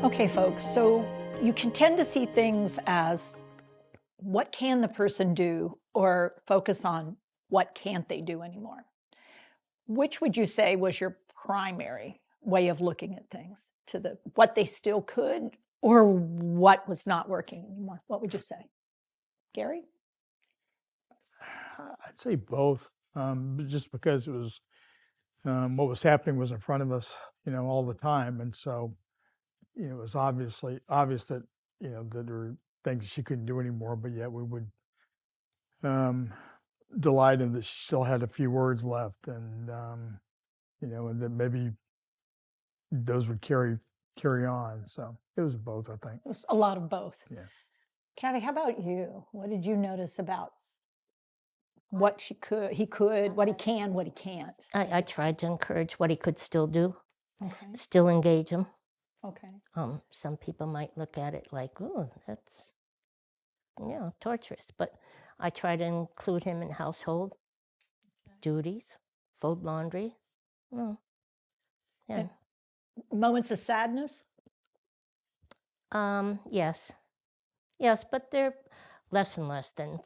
Okay, folks, so you can tend to see things as what can the person do or focus on what can't they do anymore. Which would you say was your primary way of looking at things? To the what they still could or what was not working anymore? What would you say? Gary? I'd say both, just because it was what was happening was in front of us, all the time, and so it was obviously obvious that that there were things she couldn't do anymore, but yet we would um, delight in that she still had a few words left, and and that maybe those would carry on. So it was both, I think. It was a lot of both. Yeah. Kathy, how about you? What did you notice about what he could, what he can, what he can't? I tried to encourage what he could still do, Okay. still engage him. Okay. Some people might look at it like, oh, that's, torturous. But I try to include him in household duties, fold laundry. Mm, yeah. And moments of sadness? Yes. Yes, but they're less and less than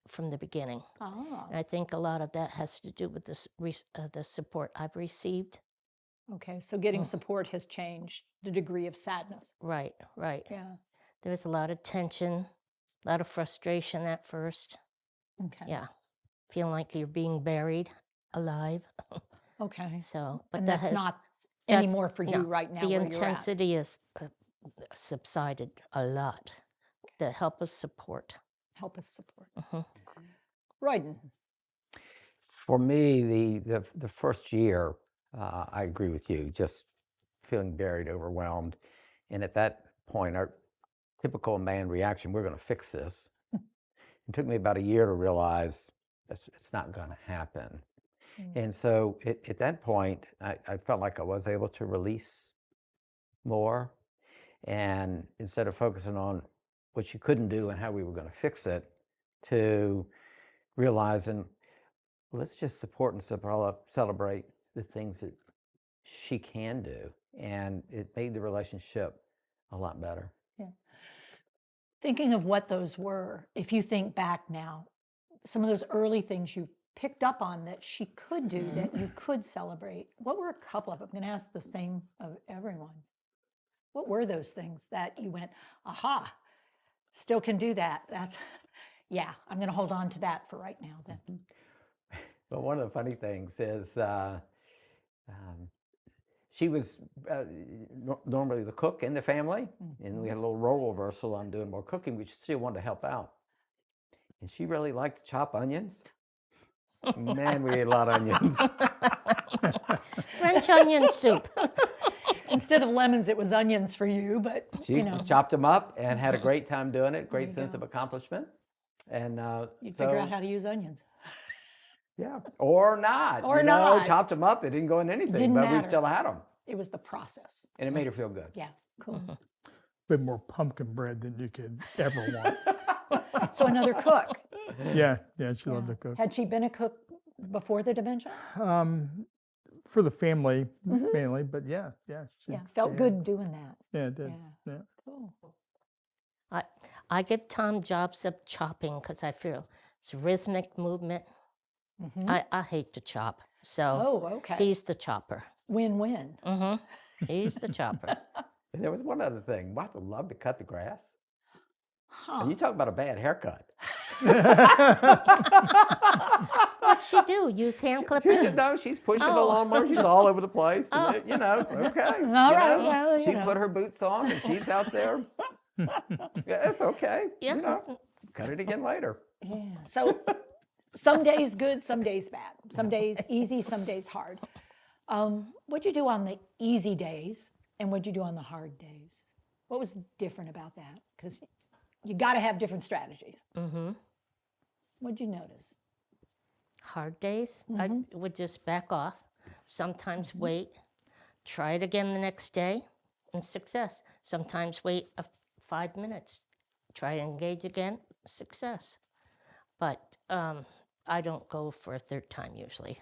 from the beginning. Ah, And I think a lot of that has to do with the support I've received. okay. So getting support has changed the degree of sadness. Right, right. Yeah. There was a lot of tension, a lot of frustration at first. Okay. Yeah, feeling like you're being buried alive. Okay. So, but And that that's has not that's- anymore for you no, right now The where you're at. intensity has subsided a lot to help us support. Help us support. Mhm. Royden. For me, the first year, I agree with you, just feeling buried, overwhelmed. And at that point, our typical man reaction, we're going to fix this. It took me about a year to realize it's not going to happen. And so at that point, I felt like I was able to release more. And instead of focusing on what you couldn't do and how we were going to fix it, to realizing, let's just support and celebrate the things that she can do. And it made the relationship a lot better. Yeah. Thinking of what those were, if you think back now, some of those early things you picked up on that she could do, that you could celebrate, what were a couple of them? I'm going to ask the same of everyone. What were those things that you went, aha, still can do that? That's, yeah, I'm going to hold on to that for right now then. But one of the funny things is she was normally the cook in the family, and we had a little role reversal on doing more cooking. We still wanted to help out. And she really liked to chop onions. Man, we ate a lot of onions. French onion soup. Instead of lemons, it was onions for you, but She chopped them up and had a great time doing it, great sense of accomplishment. And you'd figure out how to use onions. Yeah, or not. Or not. Chopped them up. They didn't go in anything, Didn't but we matter. still had them. It was the process. And it made her feel good. Yeah, cool. Bit more pumpkin bread than you could ever want. So another cook. Yeah, she loved to cook. Had she been a cook before the dementia? For the family mainly, but yeah. Yeah, felt good doing that. Yeah, it did. Yeah. Yeah. Cool. I give Tom jobs of chopping because I feel it's rhythmic movement. I hate to chop, so Oh, okay. he's the chopper. Win-win. He's the chopper. And there was one other thing. Martha loved to cut the grass. Huh. And you talk about a bad haircut. What'd she do? Use hand clippers? No, she's pushing the Oh. lawnmower. She's all over the place. And it's okay. All right, well, she put her boots on and she's out there. Yeah, it's okay. Yeah. Cut it again later. Yeah. So some days good, some days bad. Some days easy, some days hard. What'd you do on the easy days and what'd you do on the hard days? What was different about that? Because you got to have different strategies. What'd you notice? Hard days, I would just back off, sometimes wait, try it again the next day, and success. Sometimes wait 5 minutes, try to engage again, success. But I don't go for a third time usually.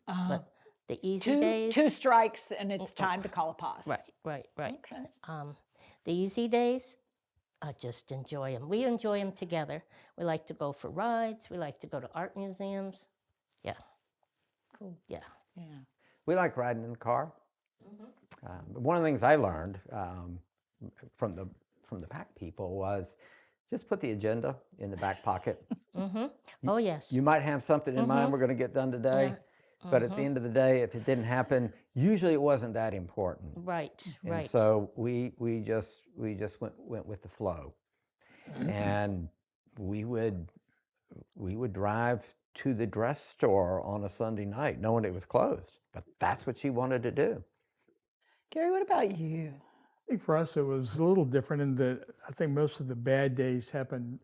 But The easy Two days. strikes and it's time to call a pause. Right. Okay. The easy days, I just enjoy them. We enjoy them together. We like to go for rides. We like to go to art museums. Yeah, Cool. yeah. Yeah. We like riding in the car. One of the things I learned from the pack people was just put the agenda in the back pocket. Oh, yes. You might have something in mind we're going to get done today, but at the end of the day, if it didn't happen, usually it wasn't that important. Right, And right. so we just went with the flow, and we would drive to the dress store on a Sunday night, knowing it was closed, but that's what she wanted to do. Gary, what about you? I think for us it was a little different in that I think most of the bad days happened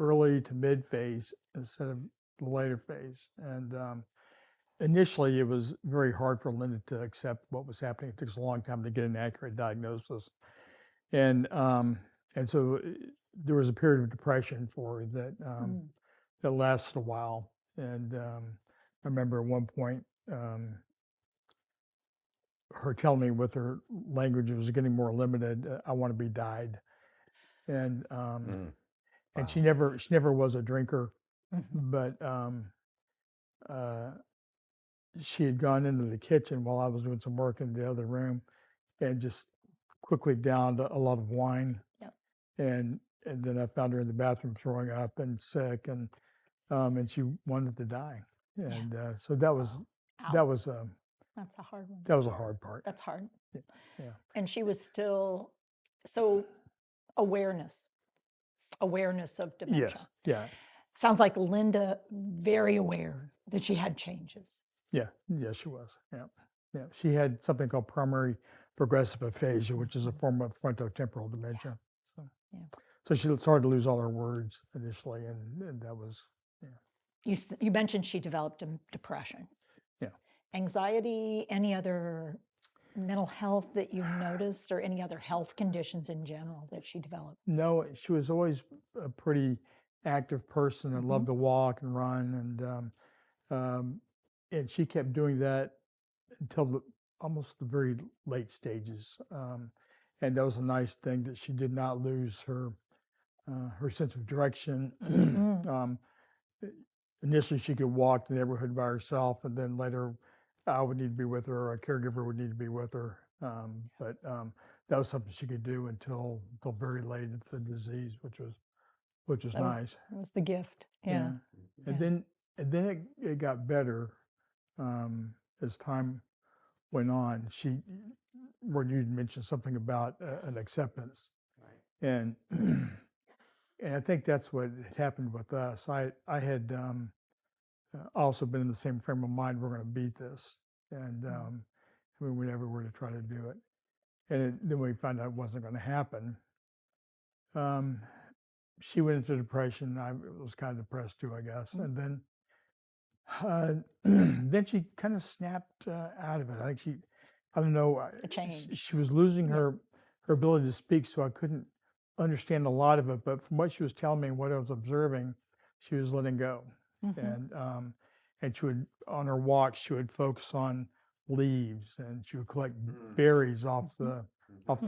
early to mid phase instead of the later phase. And initially it was very hard for Linda to accept what was happening. It took us a long time to get an accurate diagnosis. And so there was a period of depression for her that lasted a while. And I remember at one point her telling me with her language was getting more limited, I want to be died. And and she never was a drinker, but she had gone into the kitchen while I was doing some work in the other room and just quickly downed a lot of wine. Yep. And then I found her in the bathroom throwing up and sick, and she wanted to die. And so that was That's a hard one. that was a hard part. That's hard. Yeah. And she was still, so awareness of dementia. Yes. Yeah. Sounds like Linda very aware that she had changes. Yeah. Yes, she was. Yeah. Yeah. She had something called primary progressive aphasia, which is a form of frontotemporal dementia. So, Yeah. so she started to lose all her words initially, and that was, You mentioned she developed depression. Yeah. Anxiety, any other mental health that you noticed, or any other health conditions in general that she developed? no, she was always a pretty active person and loved to walk and run. And she kept doing that until almost the very late stages. And that was a nice thing that she did not lose her sense of direction. Initially, she could walk the neighborhood by herself, and then later, I would need to be with her, or a caregiver would need to be with her. But that was something she could do until very late into the disease, which was nice. That was the gift. Yeah. And then it got better as time went on. Where you mentioned something about an acceptance, and and I think that's what had happened with us. I had also been in the same frame of mind. We're going to beat this, and we went everywhere to try to do it. And then we found out it wasn't going to happen. She went into depression. I was kind of depressed too, I guess. And then she kind of snapped out of it. I think I don't know. A change. She was losing her ability to speak, so I couldn't understand a lot of it. But from what she was telling me and what I was observing, she was letting go. And she would, on her walks, she would focus on leaves, and she would collect berries off the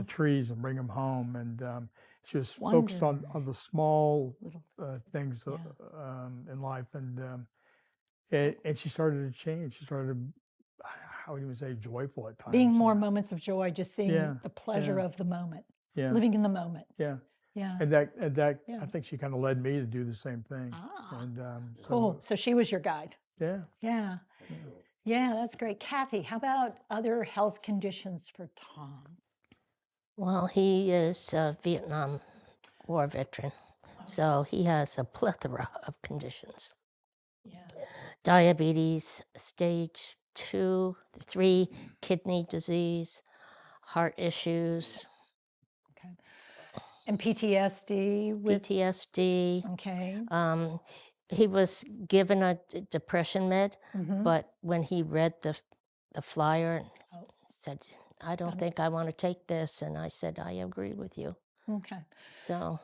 trees and bring them home. And she was focused on the small things in life. And she started to change. She started, I would even say, joyful at times. Being more moments of joy, just seeing Yeah, the pleasure yeah. of the moment, Yeah. living in the moment. Yeah. Yeah. And that Yeah. I think she kind of led me to do the same thing. Ah, And cool. So she was your guide. yeah. Yeah. Yeah, that's great. Kathy, how about other health conditions for Tom? Well, he is a Vietnam War veteran, so he has a plethora of conditions. Yes. Diabetes, stage 2, 3, kidney disease, heart issues, Okay. And PTSD with PTSD. okay. He was given a depression med, Mhm. but when he read the flyer, Oh. said, "I don't think I want to take this," and I said, "I agree with you." Okay. So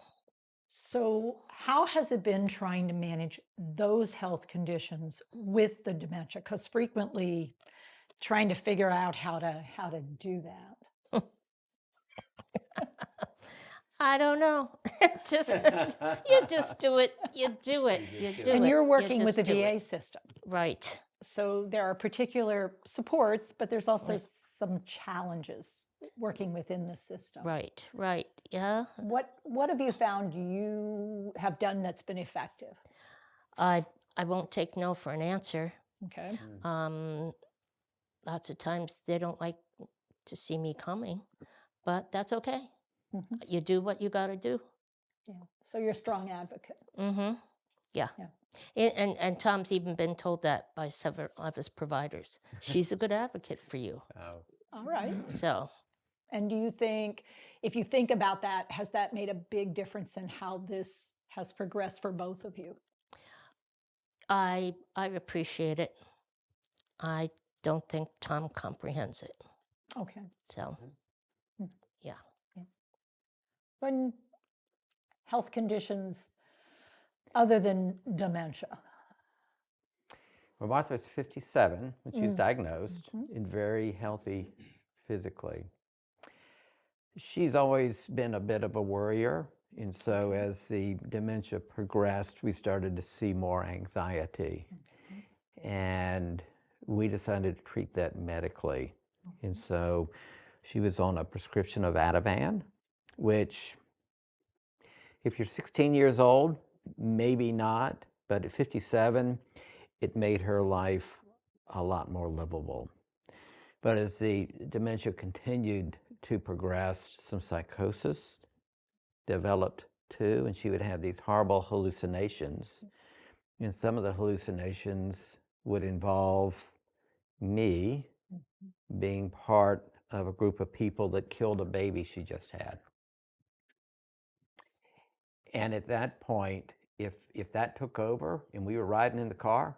So how has it been trying to manage those health conditions with the dementia? Because frequently trying to figure out how to do that. I don't know. Just you just do it. You do it. You do it. And you're You working with the just do VA it. system. Right. So there are particular supports, but there's also some challenges working within the system. Right. Right. Yeah. What have you found you have done that's been effective? I won't take no for an answer. Okay. Lots of times they don't like to see me coming, but that's okay. Mhm. You do what you got to do. Yeah. So you're a strong advocate. Mm-hmm. Yeah. Yeah. And Tom's even been told that by several of his providers. She's a good advocate for you. Oh. All right. So And do you think, if you think about that, has that made a big difference in how this has progressed for both of you? I appreciate it. I don't think Tom comprehends it. Okay. So Mhm. yeah. When health conditions other than dementia? Well, Martha was 57 when she was Mm. diagnosed and very healthy physically. She's always been a bit of a worrier. And so as the dementia progressed, we started to see more anxiety. And we decided to treat that medically. And so she was on a prescription of Ativan, which, if you're 16 years old, maybe not, but at 57, it made her life a lot more livable. But as the dementia continued to progress, some psychosis developed too, and she would have these horrible hallucinations. And some of the hallucinations would involve me being part of a group of people that killed a baby she just had. And at that point, if that took over and we were riding in the car,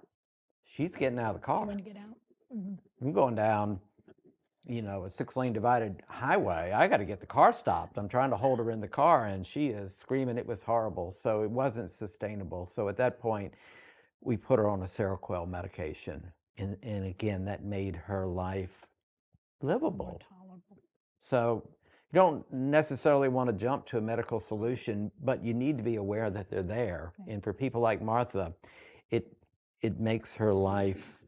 she's getting out of the You car. want to get out? Mhm. I'm going down, a 6-lane divided highway. I got to get the car stopped. I'm trying to hold her in the car and she is screaming. It was horrible. So it wasn't sustainable. So at that point, we put her on a Seroquel medication. And again, that made her life livable. Tolerable. So you don't necessarily want to jump to a medical solution, but you need to be aware that they're there. And for people like Martha, it makes her life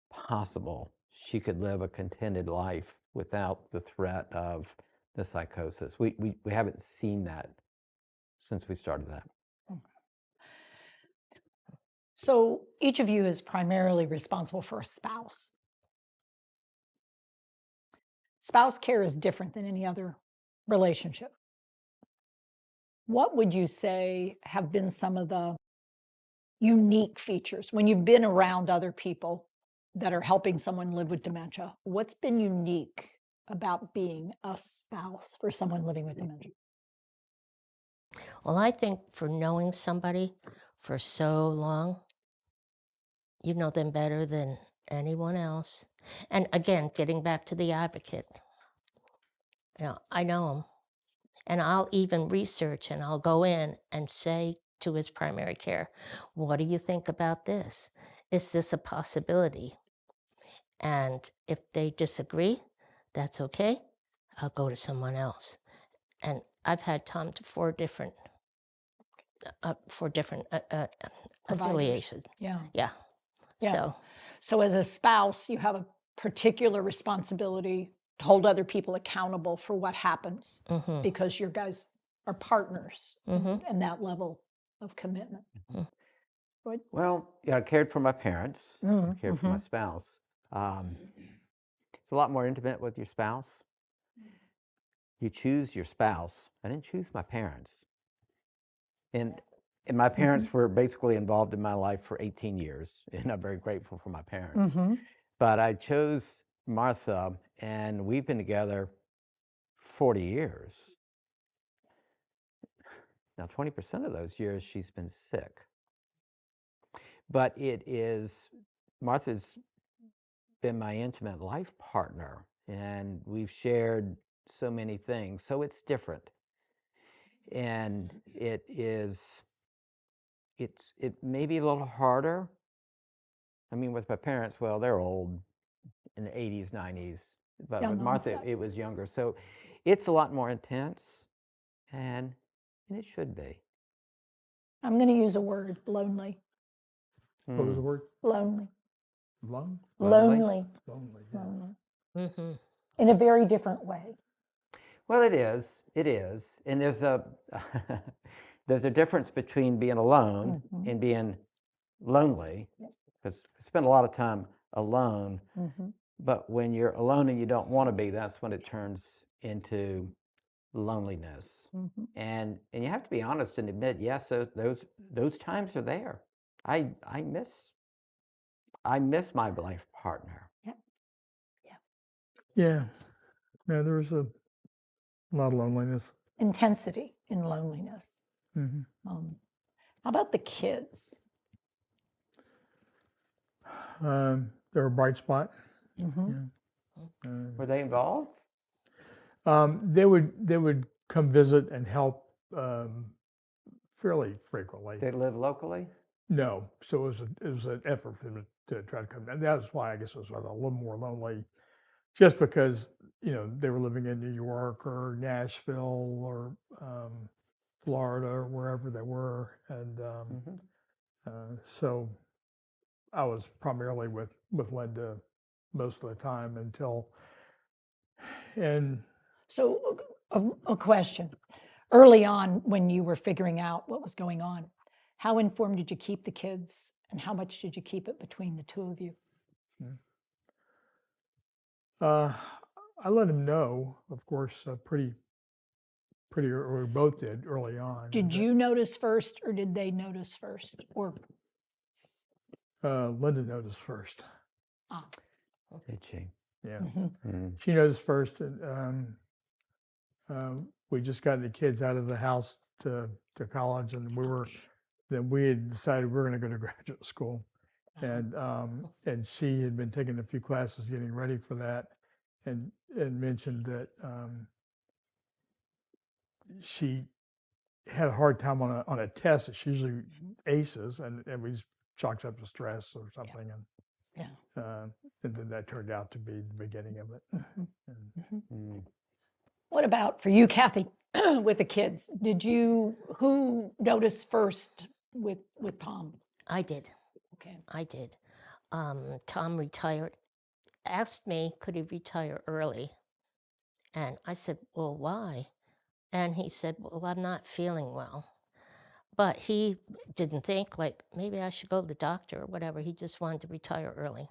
possible. She could live a contented life without the threat of the psychosis. We haven't seen that since we started that. So each of you is primarily responsible for a spouse. Spouse care is different than any other relationship. What would you say have been some of the unique features when you've been around other people that are helping someone live with dementia? What's been unique about being a spouse for someone living with dementia? Well, I think for knowing somebody for so long, you know them better than anyone else. And again, getting back to the advocate, I know him. And I'll even research and I'll go in and say to his primary care, what do you think about this? Is this a possibility? And if they disagree, that's okay. I'll go to someone else. And I've had Tom to four different affiliations. Yeah. Yeah. Yeah. So as a spouse, you have a particular responsibility to hold other people accountable for what happens because you guys are partners in that level of commitment. Good. Well, I cared for my parents, I cared for my spouse. It's a lot more intimate with your spouse. You choose your spouse. I didn't choose my parents. And my parents were basically involved in my life for 18 years, and I'm very grateful for my parents. But I chose Martha, and we've been together 40 years. Now, 20% of those years she's been sick. But Martha's been my intimate life partner, and we've shared so many things. So it's different. And it may be a little harder. I mean, with my parents, well, they're old in the 80s, 90s. But Young with Martha, onset. it was younger. So it's a lot more intense, and it should be. I'm going to use a word, lonely. What was the word? Lonely. Lung? Lonely? Lonely. Lonely. Yeah. Lonely. Mm-hmm. In a very different way. Well, it is. It is. And there's a there's a difference between being alone Mhm. and being lonely. Yep. Because I spend a lot of time alone. Mm-hmm. But when you're alone and you don't want to be, that's when it turns into loneliness. Mm-hmm. And you have to be honest and admit, yes, those times are there. I miss my life partner. Yeah. Yeah, there was a lot of loneliness. Intensity in loneliness. Hmm. How about the kids? They were a bright spot. Mm-hmm. Yeah. Were they involved? They would come visit and help fairly frequently. They live locally? No, so it was an effort for them to try to come. And that's why I guess it was a little more lonely, just because they were living in New York or Nashville or Florida or wherever they were, and so I was primarily with Linda most of the time until. And So, a question. Early on, when you were figuring out what was going on, how informed did you keep the kids, and how much did you keep it between the two of you? I let him know, of course, pretty, or we both did early on. Did you notice first, or did they notice first? Or Linda noticed first. Did she? Yeah, Mhm. she noticed first, and we just got the kids out of the house to college, and we had decided we were going to go to graduate school, and she had been taking a few classes getting ready for that, and mentioned that she had a hard time on a test that she usually aces, and we chalked up to stress or something, Yeah. and then that turned out to be the beginning of it. And What about for you, Kathy, with the kids? Who noticed first with Tom? I did. Okay. I did. Tom retired, asked me, could he retire early? And I said, well, why? And he said, well, I'm not feeling well. But he didn't think like maybe I should go to the doctor or whatever. He just wanted to retire early.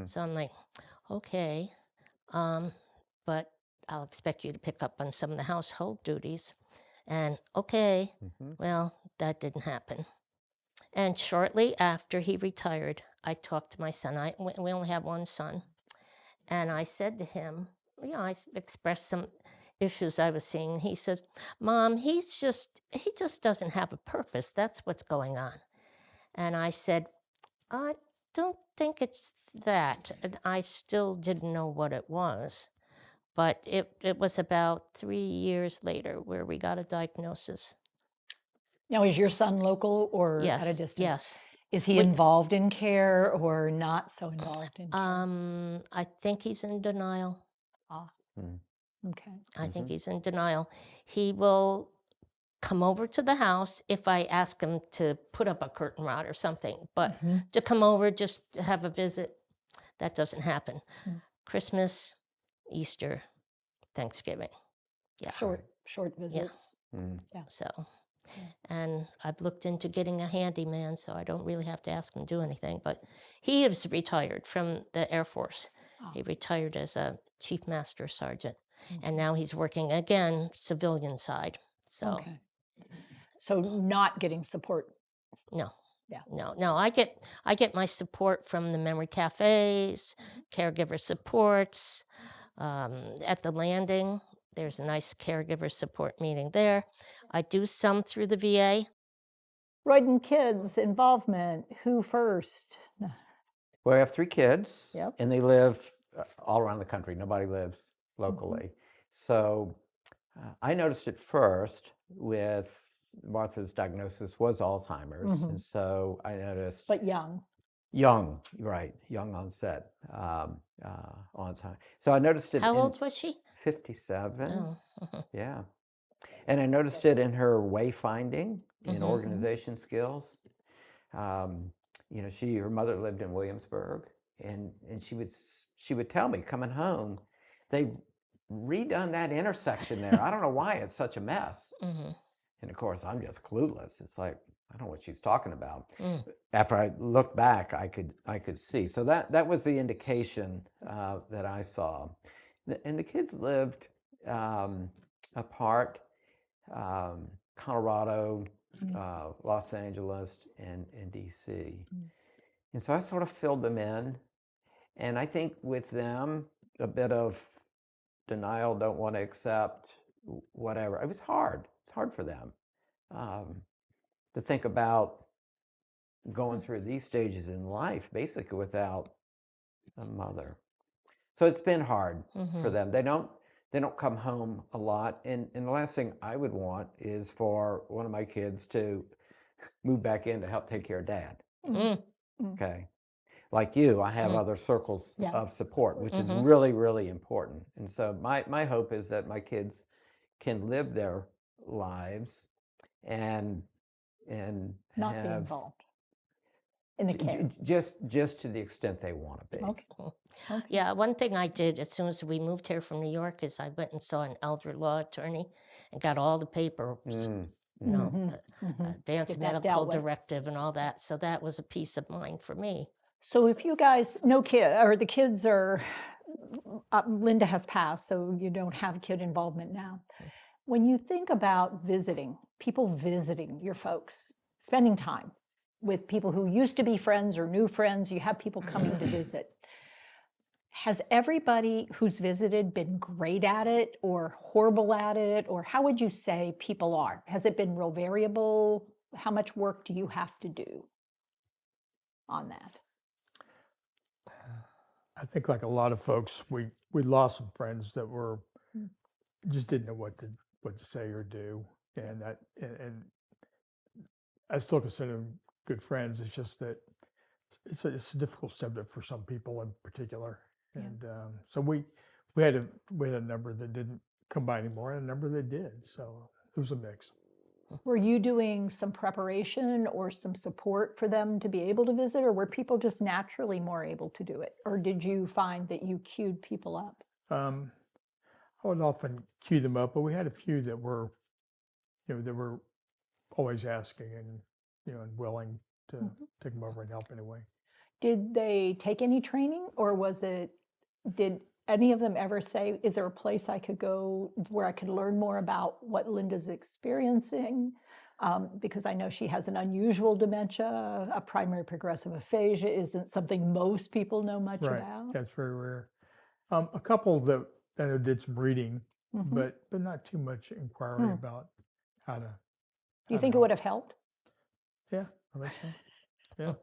So I'm like, okay, but I'll expect you to pick up on some of the household duties. And okay, well, that didn't happen. And shortly after he retired, I talked to my son. We only have one son. And I said to him, I expressed some issues I was seeing. He says, Mom, he just doesn't have a purpose. That's what's going on. And I said, I don't think it's that. And I still didn't know what it was. But it was about 3 years later where we got a diagnosis. Now, is your son local or at a Yes, distance? yes. Is he involved in care or not so involved in care? I think he's in denial. Okay. I think he's in denial. He will come over to the house if I ask him to put up a curtain rod or something, but to come over just to have a visit, that doesn't happen. Christmas, Easter, Thanksgiving. Yeah. Short visits. So, and I've looked into getting a handyman, so I don't really have to ask him to do anything. But he is retired from the Air Force. He retired as a Chief Master Sergeant, and now he's working again civilian side. So, Okay. So not getting support. no. Yeah. No. I get my support from the memory cafes, caregiver supports. At the landing, there's a nice caregiver support meeting there. I do some through the VA. Royden kids involvement. Who first? Well, I have 3 kids, Yep. and they live all around the country. Nobody lives locally. So I noticed it first with Martha's diagnosis was Alzheimer's, and so I noticed. But young. Young, right? Young onset on time. So I noticed it How in old was she? 57. Oh, mhm, Yeah. And I noticed it in her wayfinding, in mhm. organization skills. Um, her mother lived in Williamsburg, and she would tell me coming home, they've redone that intersection there. I don't know why it's such a mess. Mhm, And of course, I'm just clueless. It's like I don't know what she's talking about. mm, After I looked back, I could see. So that was the indication that I saw. And the kids lived apart, Colorado, Los Angeles, and DC. And so I sort of filled them in. And I think with them, a bit of denial, don't want to accept, whatever. It was hard. It's hard for them to think about going through these stages in life, basically without a mother. So it's been hard for mhm. them. They don't come home a lot. And the last thing I would want is for one of my kids to move back in to help take care of dad. Mm, Okay. Like you, I have Mm. other circles Yeah. of support, which is Mhm. really, really important. And so my hope is that my kids can live their lives and Not be have involved in the care. just to the extent they want to be. Okay. Okay. Yeah, one thing I did as soon as we moved here from New York is I went and saw an elder law attorney and got all the paper, Mm, you know, Mhm, mhm. advanced Get that medical dealt with. directive and all that. So that was a peace of mind for me. So if you guys, no kid, or the kids are, Linda has passed, so you don't have kid involvement now. When you think about visiting, people visiting your folks, spending time with people who used to be friends or new friends, you have people coming to visit. Has everybody who's visited been great at it or horrible at it? Or how would you say people are? Has it been real variable? How much work do you have to do on that? I think like a lot of folks, we lost some friends that were Mm. just didn't know what to say or do, and and I still consider them good friends. It's just that it's a difficult subject for some people in particular, Yeah. and so we had a number that didn't come by anymore, and a number that did. So it was a mix. Were you doing some preparation or some support for them to be able to visit, or were people just naturally more able to do it? Or did you find that you queued people up? I would often cue them up, but we had a few that were, that were always asking and and willing to Mhm. take them over and help anyway. Did they take any training, or did any of them ever say, is there a place I could go where I could learn more about what Linda's experiencing? Because I know she has an unusual dementia. A primary progressive aphasia isn't something most people know much Right. about. That's very rare. A couple that I know did some reading, Mhm. but not too much inquiry Hmm. about how to. Do you how to think it help. would have helped? Yeah, I think so. Yeah.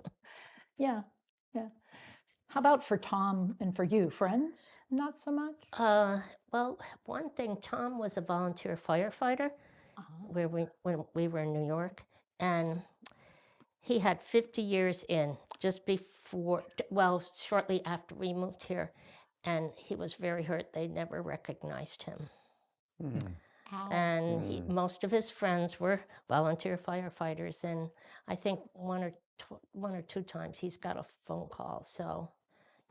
Yeah, yeah. How about for Tom and for you? Friends? Not so much? Well, one thing, Tom was a volunteer firefighter Uh-huh. when we were in New York, and he had 50 years in just before, well, shortly after we moved here, and he was very hurt. They never recognized him. Mm, Ow. And most of his friends were volunteer firefighters, and I think one or two times he's got a phone call. So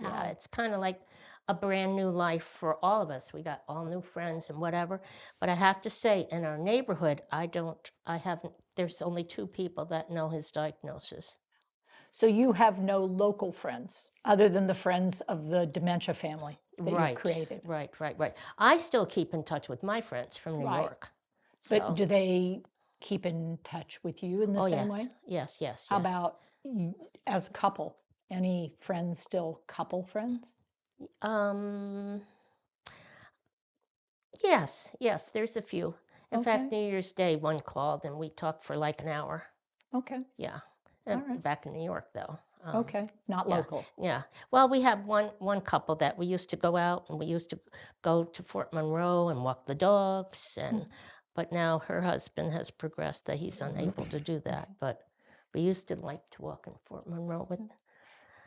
yeah, Ow. it's kind of like a brand new life for all of us. We got all new friends and whatever. But I have to say, in our neighborhood, there's only 2 people that know his diagnosis. So you have no local friends other than the friends of the dementia family that you've Right, created. right. I still keep in touch with my friends from New Right. York. But So, do they keep in touch with you in the oh same yes, way? yes. How about as a couple? Any friends still couple friends? Um, yes, there's a few. In fact, Okay. New Year's Day, one called and we talked for like an hour. Okay. Yeah. All right. Back in New York, though. Okay. Not yeah. local. Yeah. Well, we have one couple that we used to go out and we used to go to Fort Monroe and walk the dogs, and but now her husband has progressed that he's unable to do that. But we used to like to walk in Fort Monroe with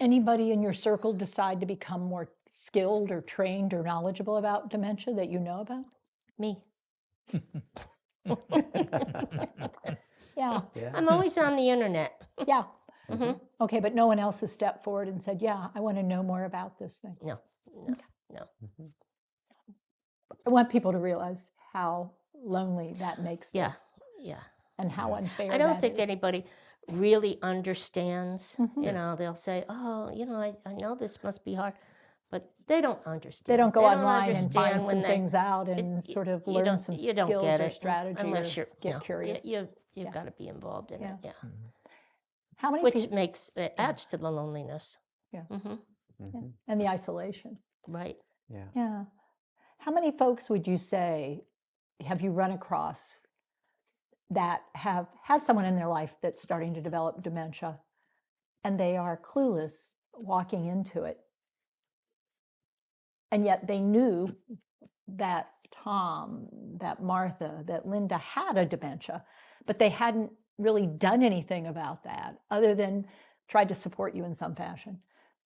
Anybody in your circle decide to become more skilled or trained or knowledgeable about dementia that you know about? Me. Yeah, Yeah. I'm always on the internet. yeah. Mhm. Okay, but no one else has stepped forward and said, yeah, I want to know more about this thing. No, no, no. Mhm. I want people to realize how lonely that makes Yeah, this yeah. and how unfair I don't that think is. anybody really understands. Mhm. You know, they'll say, "Oh, you know, I know this must be hard," but they don't understand. They don't go online and find understand when some things out and y- sort of you learn don't some you don't skills get or it strategy unless or you're get no, curious. you've Yeah. got to be involved in Yeah. it. Yeah, How many which people? makes it adds to the loneliness. Yeah. Hmm. Mhm. And the isolation. Right. Yeah. Yeah. How many folks would you say have you run across that have had someone in their life that's starting to develop dementia and they are clueless walking into it? And yet they knew that Tom, that Martha, that Linda had a dementia, but they hadn't really done anything about that other than tried to support you in some fashion.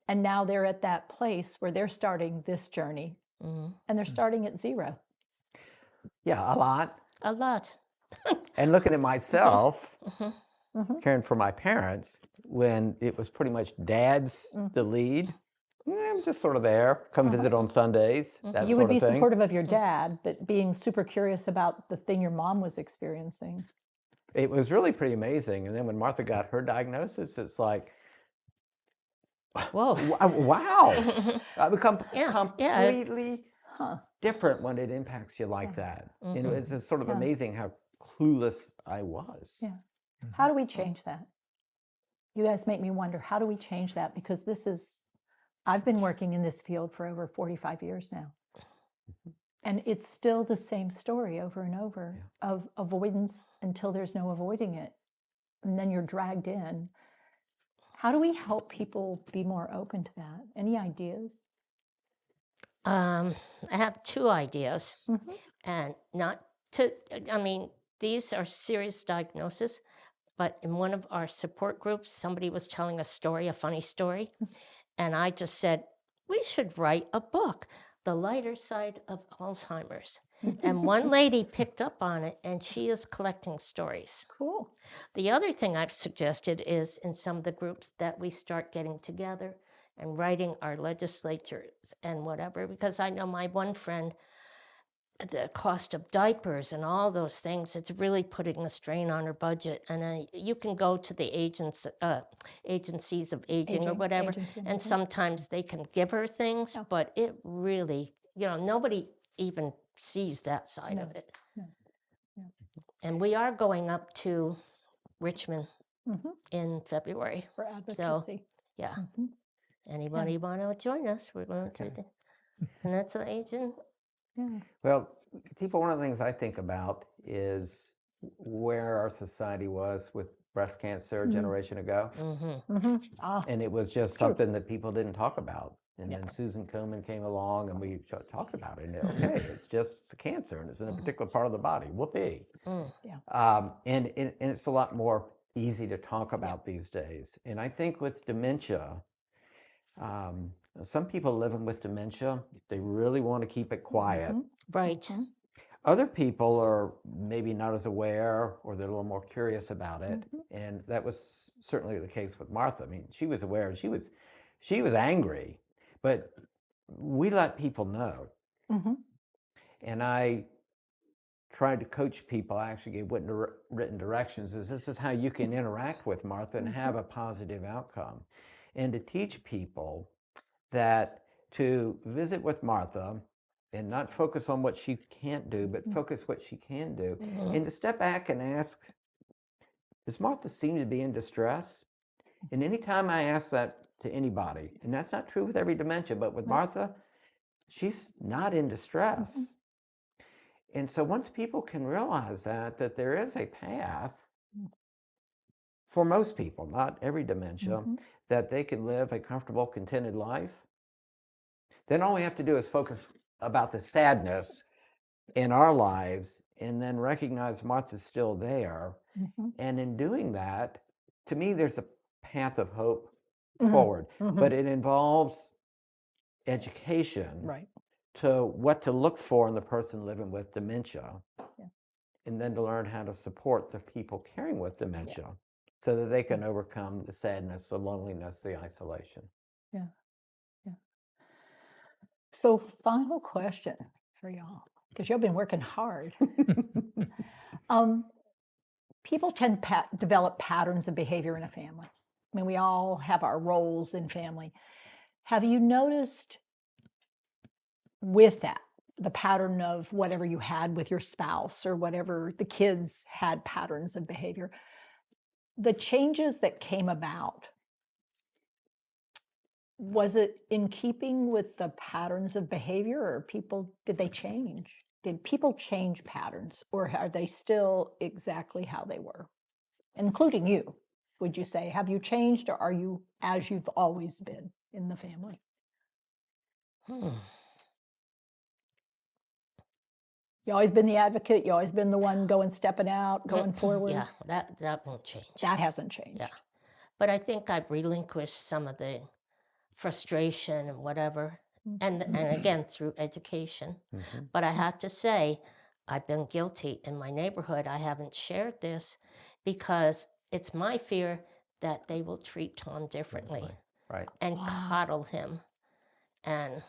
And now they're at that place where they're starting this journey Hmm. and they're starting at zero. Yeah, a lot. A lot. And looking at myself, Mhm. caring for my parents, when it was pretty much dad's Mm. the lead, I'm just sort of there, come visit on Sundays, that You would sort be of thing. supportive of your dad, but being super curious about the thing your mom was experiencing. It was really pretty amazing. And then when Martha got her diagnosis, it's like, Whoa. wow, I become Yeah, completely Huh. different when it impacts you like that. You know, it's just sort of Yeah. amazing how clueless I was. Yeah. How do we change that? You guys make me wonder, how do we change that? Because I've been working in this field for over 45 years now. And it's still the same story over and over of avoidance until there's no avoiding it. And then you're dragged in. How do we help people be more open to that? Any ideas? I have two ideas, Mhm. and not to, I mean, these are serious diagnoses, but in one of our support groups, somebody was telling a story, a funny story, and I just said, we should write a book, The Lighter Side of Alzheimer's. And one lady picked up on it, and she is collecting stories. Cool. The other thing I've suggested is in some of the groups that we start getting together and writing our legislatures and whatever, because I know my one friend, the cost of diapers and all those things, it's really putting a strain on her budget. And you can go to the agencies of aging or whatever, Agency, and mhm. sometimes they can give her things, Yeah. but it really, nobody even sees that side of No, it. no, yeah. And we are going up to Richmond Mhm. in February. For advocacy. Yeah. Mhm. Anybody want to join us? We're going to the Peninsula Aging. Yeah. Well, people, one of the things I think about is where our society was with breast cancer a generation ago. Mm-hmm. Mhm. Ah, And it was just True. something that people didn't talk about. And Yeah. then Susan Komen came along and we talked about it. And okay, it's a cancer and it's in a particular part of the body. Whoopee. Mm. And it's a lot more easy to talk about these days. And I think with dementia, some people living with dementia, they really want to keep it quiet. Right. Mhm. Other people are maybe not as aware or they're a little more curious about it. And that was certainly the case with Martha. I mean, she was aware and she was angry, but we let people know. Mhm. And I tried to coach people. I actually gave written directions is this is how you can interact with Martha and have a positive outcome. And to teach people that to visit with Martha and not focus on what she can't do, but focus what she can do. And to step back and ask, does Martha seem to be in distress? And anytime I ask that to anybody, and that's not true with every dementia, but with Martha, she's not in distress. And so once people can realize that there is a path for most people, not every dementia, that they can live a comfortable, contented life, then all we have to do is focus about the sadness in our lives and then recognize Martha's still there. And in doing that, to me, there's a path of hope forward. Mhm. But it involves education Right. to what to look for in the person living with dementia, Yeah. and then to learn how to support the people caring with dementia so that they can overcome the sadness, the loneliness, the isolation. Yeah. Yeah. So, final question for y'all, because you've been working hard. um, People tend to develop patterns of behavior in a family. I mean, we all have our roles in family. Have you noticed with that, the pattern of whatever you had with your spouse or whatever the kids had patterns of behavior, the changes that came about, was it in keeping with the patterns of behavior, or did they change? Did people change patterns, or are they still exactly how they were? Including you, would you say? Have you changed, or are you as you've always been in the family? Hmm. You always been the advocate? You always been the one going, stepping out, going forward? Yeah, that won't change. That hasn't changed. Yeah. But I think I've relinquished some of the frustration and whatever, and again through education. But I have to say, I've been guilty in my neighborhood. I haven't shared this because it's my fear that they will treat Tom differently Right. and coddle him. And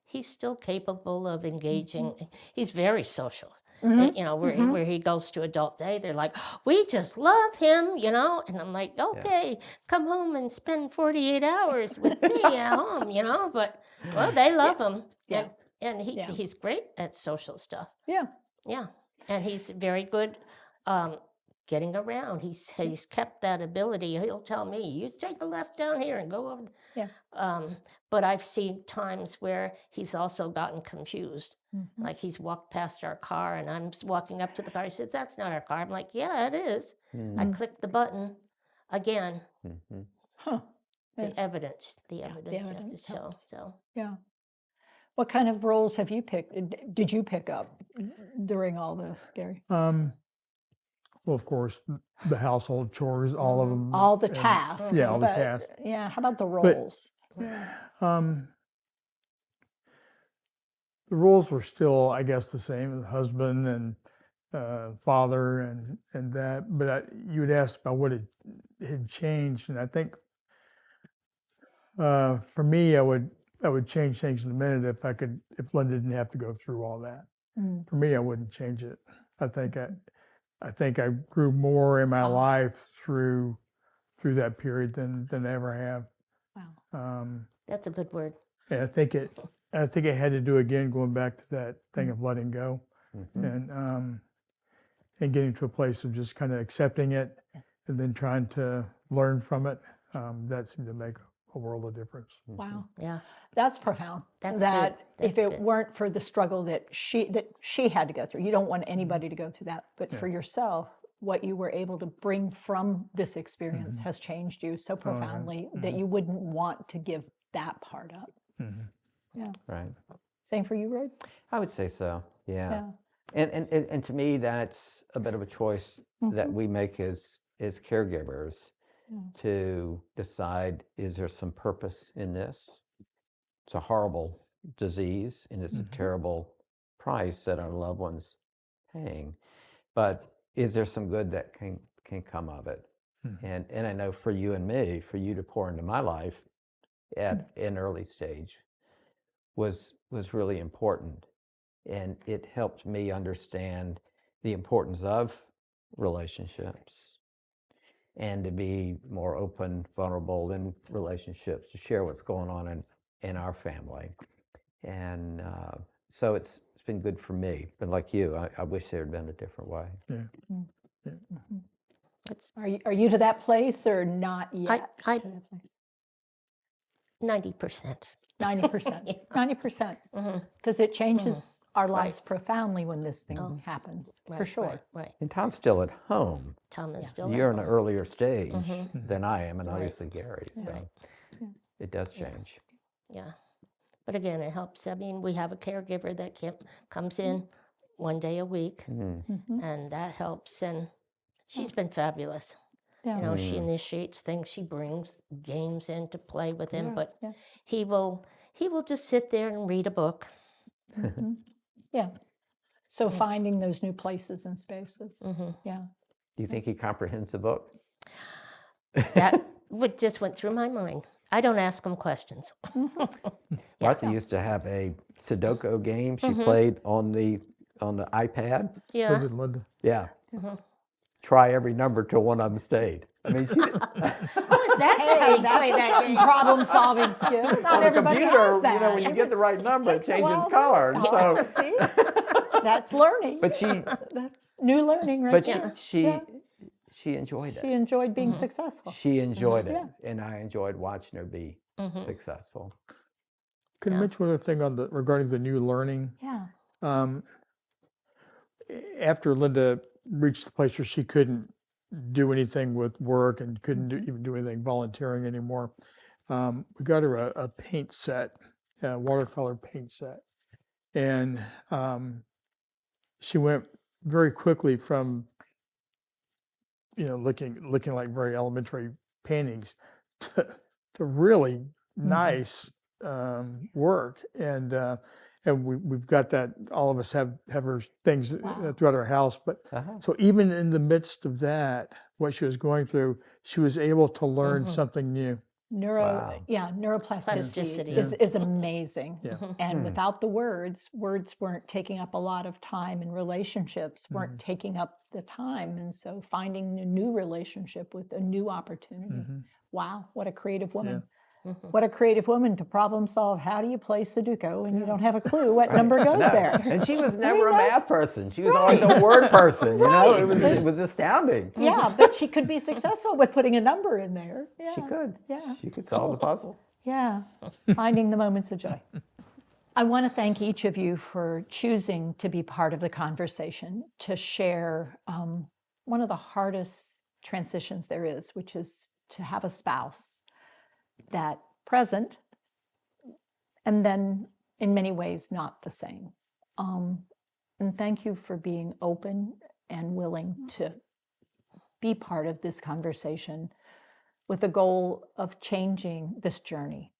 he's still capable of engaging. He's very social. You know, where he goes to adult day, they're like, we just love him, you know? And I'm like, okay, come home and spend 48 hours with me at home, you know? But, well, they love him. Yeah. And he's great at social stuff. Yeah. Yeah. And he's very good getting around. He's kept that ability. He'll tell me, you take a left down here and go over. Yeah. But I've seen times where he's also gotten confused. Like he's walked past our car and I'm walking up to the car. He says, that's not our car. I'm like, yeah, it is. I clicked the button again. Huh. Yeah. The evidence you have to evidence show. helps. So Yeah. What kind of roles have you picked? Did you pick up during all this, Gary? Well, of course, the household chores, all of them. All the and- tasks. Yeah, all the but, tasks. Yeah. How about the roles? The rules were still, I guess, the same: husband and father, and that. But you had asked about what had changed, and I think for me, I would change things in a minute if Linda didn't have to go through all that. For me, I wouldn't change it. I think I grew more in my life through that period than I ever have. Wow. that's a good word. And I think it had to do, again, going back to that thing of letting go, and getting to a place of just kind of accepting it, and then trying to learn from it. That seemed to make a world of difference. Wow. Yeah. That's profound. That's that good. if That's it good. weren't for the struggle that she had to go through, you don't want anybody to go through that. But for yourself, what you were able to bring from this experience has changed you so profoundly that you wouldn't want to give that part up. Yeah. Right. Same for you, Roy? I would say so. Yeah. Yeah. And to me, that's a bit of a choice that we make as caregivers to decide, is there some purpose in this? It's a horrible disease and it's a terrible price that our loved ones paying. But is there some good that can come of it? And I know for you and me, for you to pour into my life at an early stage was really important. And it helped me understand the importance of relationships and to be more open, vulnerable in relationships, to share what's going on in our family. And so it's been good for me. But like you, I wish there had been a different way. Yeah. Are you to that place or not yet? I to that place? 90%. 90%. 90%. Because it changes our lives profoundly when this thing happens, for sure. Right. And Tom's still at home. Tom is still You're at in an home. earlier stage than I am, and obviously Gary. So Right. it does change. Yeah. But again, it helps. I mean, we have a caregiver that comes in one day a week, and that helps. And she's been fabulous. Yeah. You know, she initiates things. She brings games in to play with him, Yeah, but yeah. he will just sit there and read a book. Mhm. Yeah. So finding those new places and spaces. Yeah. Do you think he comprehends the book? That just went through my mind. I don't ask him questions. Martha used to have a Sudoku game she played on the iPad. So Yeah. did Linda. Yeah. Try every number till one of them stayed. I mean, she did, How is that how Hey, you that's play a that certain game? problem-solving skill. Not on a everybody computer, has that. you know, when you get the right number, it takes a changes while to- color. Oh, So, see, that's learning. but she, That's new learning right but there. she enjoyed She it. enjoyed being successful. She enjoyed it, Yeah. and I enjoyed watching her be successful. Can I mention one other thing regarding the new learning? Yeah. After Linda reached the place where she couldn't do anything with work and couldn't even do anything volunteering anymore, we got her a paint set, a watercolor paint set. And she went very quickly from, looking like very elementary paintings to really nice work. And we've got that. All of us have her things throughout our house. But so even in the midst of that, what she was going through, she was able to learn something new. Neuroplasticity Plasticity. is amazing. Yeah. And without the words weren't taking up a lot of time, and relationships weren't taking up the time. And so finding a new relationship with a new opportunity. Wow, what a creative woman. What a creative woman to problem solve. How do you play Sudoku and you don't have a clue what number goes No. there? And she was never a that's- math person. She was always a word person. You know, it was astounding. Yeah, but she could be successful with putting a number in there. Yeah, She could. Yeah. She could solve the puzzle. Yeah, finding the moments of joy. I want to thank each of you for choosing to be part of the conversation, to share one of the hardest transitions there is, which is to have a spouse that present and then in many ways not the same. And thank you for being open and willing to be part of this conversation with the goal of changing this journey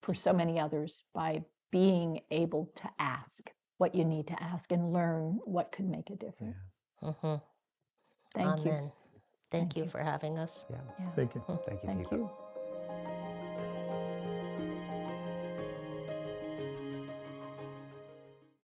for so many others by being able to ask what you need to ask and learn what could make a difference. Thank you. Amen. Thank you for having us. Yeah. Thank you. Thank you, Thank people. you.